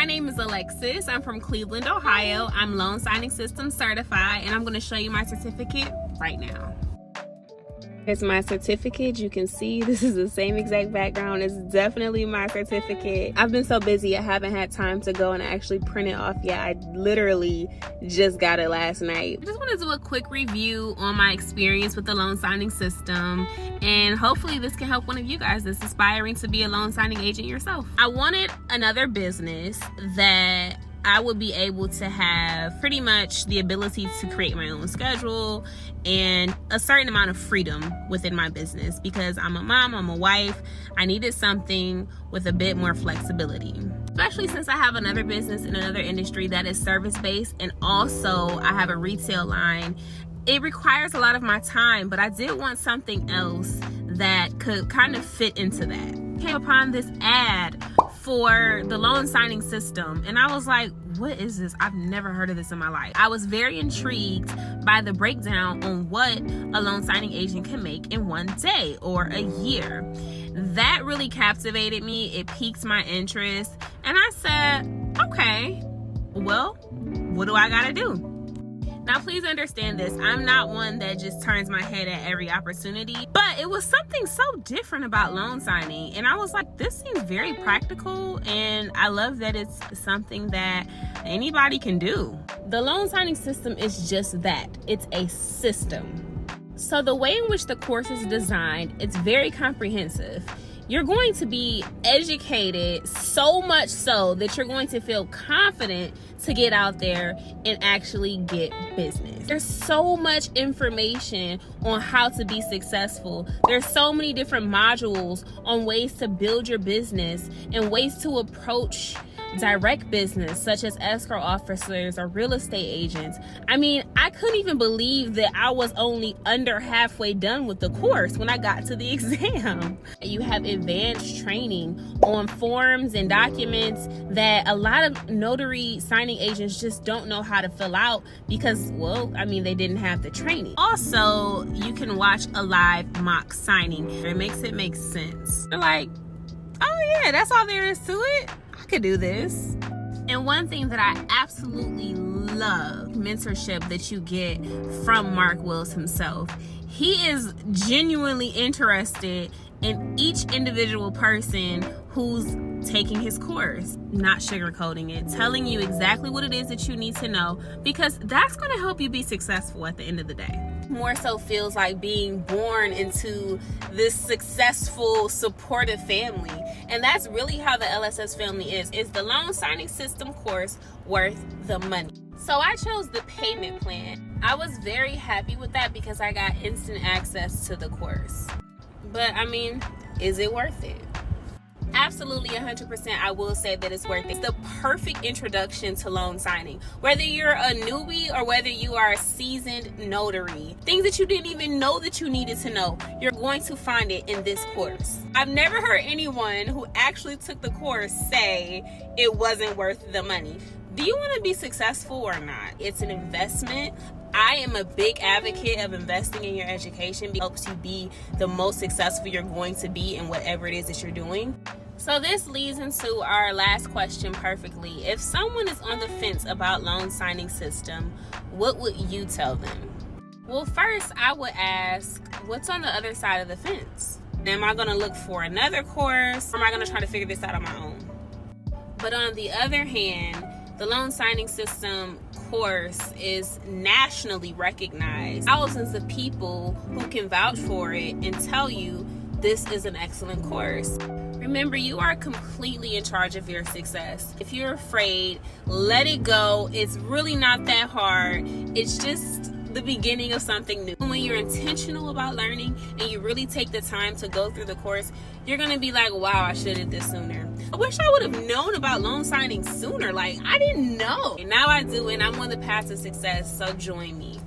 My name is Alexis. I'm from Cleveland, Ohio. I'm loan signing system certified, and I'm going to show you my certificate right now. It's my certificate. You can see this is the same exact background. It's definitely my certificate. I've been so busy I haven't had time to go and actually print it off yet. I literally just got it last night. I just want to do a quick review on my experience with the loan signing system, and hopefully this can help one of you guys that's aspiring to be a loan signing agent yourself. I wanted another business that I would be able to have pretty much the ability to create my own schedule and a certain amount of freedom within my business, because I'm a mom, I'm a wife. I needed something with a bit more flexibility, especially since I have another business in another industry that is service-based, and also I have a retail line. It requires a lot of my time, but I did want something else that could kind of fit into that. Came upon this ad for the loan signing system, and I was like, what is this? I've never heard of this in my life. I was very intrigued by the breakdown on what a loan signing agent can make in one day or a year. That really captivated me. It piqued my interest, and I said, okay, well, what do I gotta do? Now, please understand this. I'm not one that just turns my head at every opportunity, but it was something so different about loan signing. And I was like, this seems very practical, and I love that it's something that anybody can do. The loan signing system is just that. It's a system. So the way in which the course is designed, it's very comprehensive. You're going to be educated so much so that you're going to feel confident to get out there and actually get business. There's so much information on how to be successful. There's so many different modules on ways to build your business and ways to approach direct business, such as escrow officers or real estate agents. I mean, I couldn't even believe that I was only under halfway done with the course when I got to the exam. You have advanced training on forms and documents that a lot of notary signing agents just don't know how to fill out because, well, I mean, they didn't have the training. Also, you can watch a live mock signing. It makes it make sense. They're like, oh yeah, that's all there is to it. I could do this. And one thing that I absolutely love, mentorship that you get from Mark Wills himself. He is genuinely interested in each individual person who's taking his course, not sugarcoating it, telling you exactly what it is that you need to know, because that's going to help you be successful at the end of the day. More so feels like being born into this successful, supportive family. And that's really how the LSS family is. Is the loan signing system course worth the money? So I chose the payment plan. I was very happy with that because I got instant access to the course. But I mean, is it worth it? Absolutely 100%. I will say that it's worth it. It's the perfect introduction to loan signing. Whether you're a newbie or whether you are a seasoned notary, things that you didn't even know that you needed to know, you're going to find it in this course. I've never heard anyone who actually took the course say it wasn't worth the money. Do you want to be successful or not? It's an investment. I am a big advocate of investing in your education. It helps you be the most successful you're going to be in whatever it is that you're doing. So this leads into our last question perfectly. If someone is on the fence about loan signing system, what would you tell them? Well, first I would ask, what's on the other side of the fence? Am I going to look for another course, or am I going to try to figure this out on my own? But on the other hand, the loan signing system course is nationally recognized. Thousands of people who can vouch for it and tell you this is an excellent course. Remember, you are completely in charge of your success. If you're afraid, let it go. It's really not that hard. It's just the beginning of something new. When you're intentional about learning and you really take the time to go through the course, you're gonna be like, wow, I should have did this sooner. I wish I would have known about loan signing sooner. Like, I didn't know. And now I do, and I'm on the path to success, so join me.